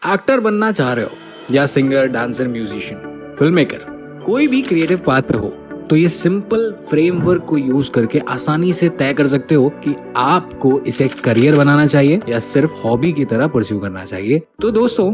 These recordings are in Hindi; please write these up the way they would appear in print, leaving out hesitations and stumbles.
एक्टर बनना चाह रहे हो या singer, dancer, musician, film maker, कोई भी क्रिएटिव पाथ पे हो तो ये सिंपल फ्रेमवर्क को यूज करके आसानी से तय कर सकते हो कि आपको इसे करियर बनाना चाहिए या सिर्फ हॉबी की तरह परस्यू करना चाहिए। तो दोस्तों,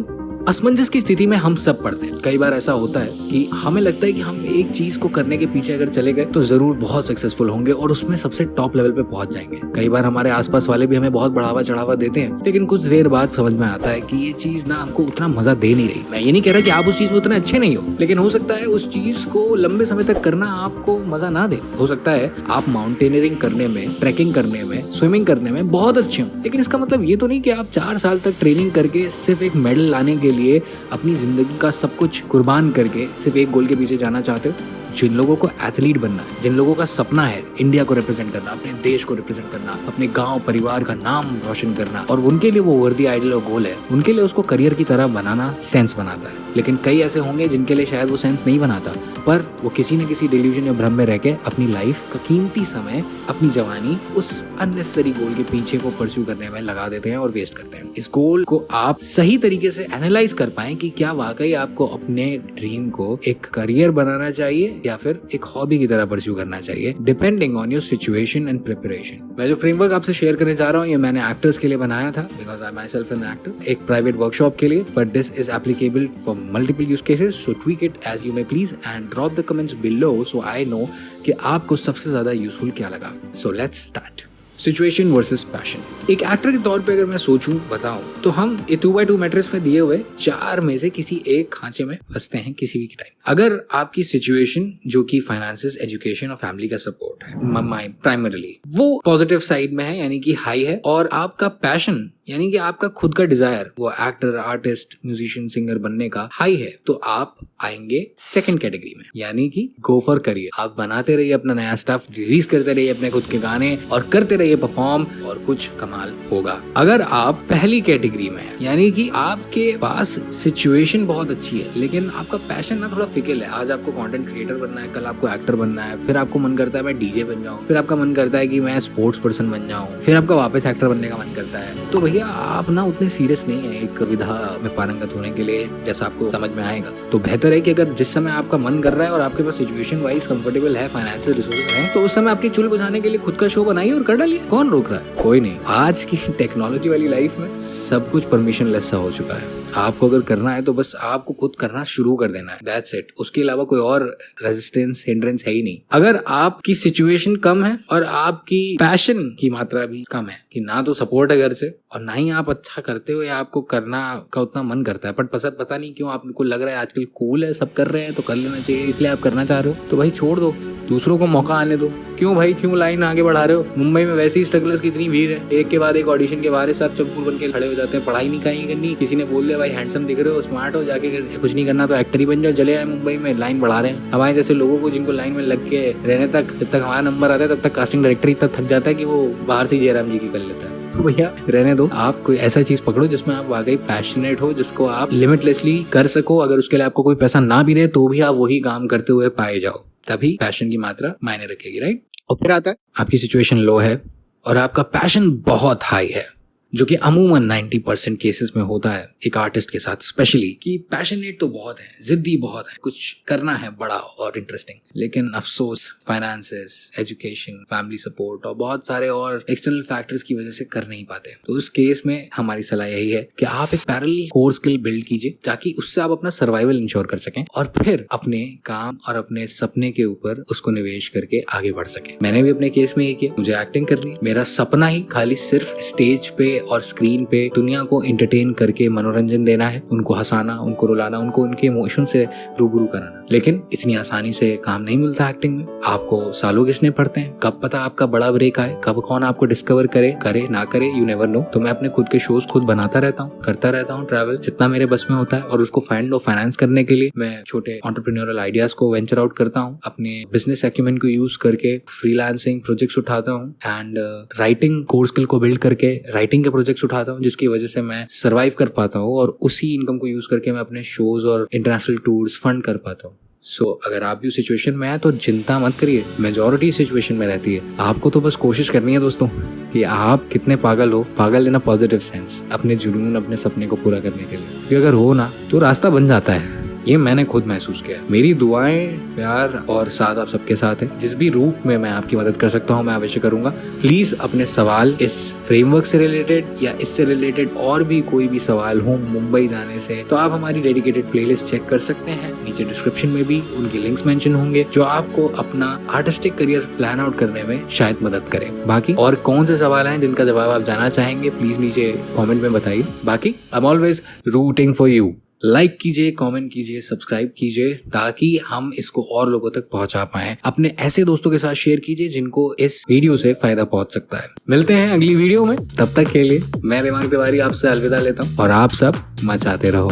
असमंजस की स्थिति में हम सब पड़ते हैं। कई बार ऐसा होता है कि हमें लगता है कि हम एक चीज को करने के पीछे अगर चले गए तो जरूर बहुत सक्सेसफुल होंगे और उसमें सबसे टॉप लेवल पे पहुंच जाएंगे। कई बार हमारे आसपास वाले भी हमें बहुत बढ़ावा चढ़ावा देते हैं, लेकिन कुछ देर बाद समझ में आता है कि ये चीज ना हमको उतना मजा दे नहीं रही। मैं ये नहीं कह रहा कि आप उस चीज में उतने अच्छे नहीं हो, लेकिन हो सकता है उस चीज को लंबे समय तक करना आपको मजा ना दे। हो सकता है आप माउंटेनियरिंग करने में, ट्रैकिंग करने में, स्विमिंग करने में बहुत अच्छे हो, लेकिन इसका मतलब ये तो नहीं कि आप 4 साल तक ट्रेनिंग करके सिर्फ एक मेडल लाने के लिए अपनी जिंदगी का सब कुछ कुर्बान करके सिर्फ एक गोल के पीछे जाना चाहते हो। जिन लोगों को एथलीट बनना है, जिन लोगों का सपना है इंडिया को रिप्रेजेंट करना, अपने देश को रिप्रेजेंट करना, अपने गांव परिवार का नाम रोशन करना, और उनके लिए वो वर्दी आइडल और गोल है, उनके लिए उसको करियर की तरह बनाना सेंस बनाता है। लेकिन कई ऐसे होंगे जिनके लिए शायद वो सेंस नहीं बनाता, पर वो किसी न किसी डिल्यूजन या भ्रम में रह के अपनी लाइफ का कीमती समय, अपनी जवानी उस अननेसेसरी गोल के पीछे को परस्यू करने में लगा देते हैं और वेस्ट करते हैं। इस गोल को आप सही तरीके से एनालाइज कर पाएं कि क्या वाकई आपको अपने ड्रीम को एक करियर बनाना चाहिए या फिर एक हॉबी की तरह परस्यू करना चाहिए, depending on your situation and preparation. मैं जो फ्रेमवर्क आपसे शेयर करने जा रहा हूँ ये मैंने एक्टर्स के लिए बनाया था, because I myself an actor, एक प्राइवेट वर्कशॉप के लिए, but this is applicable for multiple use cases, so tweak it as you may please and drop the comments below so I know कि आपको सबसे ज्यादा यूजफुल क्या लगा। So let's start. Situation versus passion. एक एक्टर के तौर पे अगर मैं सोचूं, बताऊं, तो हम ये 2x2 मैट्रिक्स में दिए हुए 4 में से किसी एक खांचे में फंसते हैं किसी भी टाइम। अगर आपकी सिचुएशन जो कि फाइनेंसेस, एजुकेशन और फैमिली का सपोर्ट है, प्राइमरीली वो पॉजिटिव साइड में है, यानी कि हाई है, और आपका पैशन यानी कि आपका खुद का डिजायर वो एक्टर, आर्टिस्ट, म्यूजिशियन, सिंगर बनने का हाई है, तो आप आएंगे सेकंड कैटेगरी में, यानी कि गो फॉर करियर। आप बनाते रहिए अपना नया स्टफ, रिलीज करते रहिए अपने खुद के गाने और करते रहिए परफॉर्म, और कुछ कमाल होगा। अगर आप पहली कैटेगरी में हैं, यानी कि आपके पास सिचुएशन बहुत अच्छी है लेकिन आपका पैशन ना थोड़ा फिकल है, आज आपको कंटेंट क्रिएटर बनना है, कल आपको एक्टर बनना है, फिर आपको मन करता है मैं डीजे बन जाऊं, फिर आपका मन करता है कि मैं स्पोर्ट्स पर्सन बन जाऊं, फिर आपका वापस एक्टर बनने का मन करता है, तो भैया आप ना उतने सीरियस नहीं है एक विधा में पारंगत होने के लिए जैसा आपको समझ में आएगा। तो बेहतर है कि अगर जिस समय आपका मन कर रहा है और आपके पास सिचुएशन वाइज कंफर्टेबल है, फाइनेंशियल रिसोर्सेज हैं, तो उस समय अपनी चुल बुझाने के लिए खुद का शो बनाइए और कर डालिए। कौन रोक रहा है? कोई नहीं। आज की टेक्नोलॉजी वाली लाइफ में सब कुछ परमिशन लेस सा हो चुका है। आपको अगर करना है तो बस आपको खुद करना शुरू कर देना है, दैट्स इट। उसके अलावा कोई और रेजिस्टेंस, हिंड्रेंस है ही नहीं। अगर आपकी सिचुएशन कम है और आपकी पैशन की मात्रा भी कम है, कि ना तो सपोर्ट है घर से और ना ही आप अच्छा करते हो या आपको करना का उतना मन करता है, बट पता नहीं क्यों आपको लग रहा है आजकल कूल है, सब कर रहे हैं तो कर लेना चाहिए, इसलिए आप करना चाह रहे हो, तो भाई छोड़ दो, दूसरों को मौका आने दो। क्यों भाई, क्यों लाइन आगे बढ़ा रहे हो? मुंबई में वैसे ही स्ट्रगलर्स की इतनी भीड़ है, एक के बाद एक ऑडिशन के बारे साथ चप्पू बन के खड़े हो जाते हैं। पढ़ाई नहीं कहीं करनी, किसी ने बोल दिया भाई हैंडसम दिख रहे हो, स्मार्ट हो, जाके कुछ नहीं करना तो एक्टर ही बन जाओ, चले आए मुंबई में, लाइन बढ़ा रहे हैं। हमारे जैसे लोगों को जिनको लाइन में लग के रहने तक, जब तक हमारा नंबर आता है तब तक कास्टिंग डायरेक्टर ही तक थक जाता है कि वो बाहर से जयराम जी की कर लेता है। तो भैया रहने दो, आप कोई ऐसा चीज पकड़ो जिसमें आप वाकई पैशनेट हो, जिसको आप लिमिटलेसली कर सको। अगर उसके लिए आपको कोई पैसा ना भी दे तो भी आप वही काम करते हुए पाए जाओ, तभी पैशन की मात्रा मायने रखेगी, राइट? और फिर आता है आपकी सिचुएशन लो है और आपका पैशन बहुत हाई है, जो कि अमूमन 90% केसेस में होता है एक आर्टिस्ट के साथ, स्पेशली कि पैशनेट तो बहुत है, जिद्दी बहुत है, कुछ करना है बड़ा और इंटरेस्टिंग, लेकिन अफसोस फाइनेंसेस, एजुकेशन, फैमिली सपोर्ट और बहुत सारे और एक्सटर्नल फैक्टर्स की वजह से कर नहीं पाते। तो उस केस में हमारी सलाह यही है कि आप एक पैरेलल कोर स्किल बिल्ड कीजिए ताकि उससे आप अपना सर्वाइवल इंश्योर कर सकें और फिर अपने काम और अपने सपने के ऊपर उसको निवेश करके आगे बढ़ सकें। मैंने भी अपने केस में ये किया, मुझे एक्टिंग करनी, मेरा सपना ही खाली सिर्फ स्टेज पे और स्क्रीन पे दुनिया को एंटरटेन करके मनोरंजन देना है, उनको हंसाना, उनको रुलाना, उनको उनके इमोशन से रूबरू कराना। लेकिन इतनी आसानी से काम नहीं मिलता एक्टिंग में, आपको सालों किसने पढ़ते हैं, कब पता आपका बड़ा ब्रेक आए, कब कौन आपको डिस्कवर करे ना करे, यू नेवर नो। तो मैं अपने खुद के शोज खुद बनाता रहता हूँ, करता रहता हूँ ट्रैवल जितना मेरे बस में होता है, और उसको फाइंड और फाइनेंस करने के लिए मैं छोटे एंटरप्रेन्योरल आइडियाज को वेंचर आउट करता हूँ, अपने बिजनेस एक्यूमेंट को यूज करके फ्रीलांसिंग प्रोजेक्ट्स उठाता हूँ, एंड राइटिंग कोर स्किल को बिल्ड करके राइटिंग के प्रोजेक्ट्स उठाता हूँ, जिसकी वजह से मैं सर्वाइव कर पाता हूँ और उसी इनकम को यूज करके मैं अपने शोज और इंटरनेशनल टूर्स फंड कर पाता हूँ। सो अगर आप भी उस सिचुएशन में हैं तो चिंता मत करिए, मेजॉरिटी सिचुएशन में रहती है। आपको तो बस कोशिश करनी है दोस्तों कि आप कितने पागल हो, पागल इन अ पॉजिटिव सेंस, अपने जुनून अपने सपने को पूरा करने के लिए। क्योंकि अगर हो ना तो रास्ता बन जाता है। ये मैंने खुद महसूस किया। मेरी दुआएं, प्यार और साथ आप सबके साथ है। जिस भी रूप में मैं आपकी मदद कर सकता हूँ मैं अवश्य करूंगा। प्लीज अपने सवाल इस फ्रेमवर्क से रिलेटेड या इससे रिलेटेड और भी कोई भी सवाल हो मुंबई जाने से, तो आप हमारी डेडिकेटेड प्लेलिस्ट चेक कर सकते हैं। नीचे डिस्क्रिप्शन में भी उनके लिंक्स मेंशन होंगे जो आपको अपना आर्टिस्टिक करियर प्लान आउट करने में शायद मदद करें। बाकी और कौन से सवाल हैं जिनका जवाब आप जानना चाहेंगे प्लीज नीचे कॉमेंट में बताइए। बाकी I am always rooting for you. Like कीजिए, कमेंट कीजिए, सब्सक्राइब कीजिए ताकि हम इसको और लोगों तक पहुंचा पाएं। अपने ऐसे दोस्तों के साथ शेयर कीजिए जिनको इस वीडियो से फायदा पहुंच सकता है। मिलते हैं अगली वीडियो में, तब तक के लिए मैं दिमाग तिवारी आपसे अलविदा लेता हूं और आप सब मचाते रहो।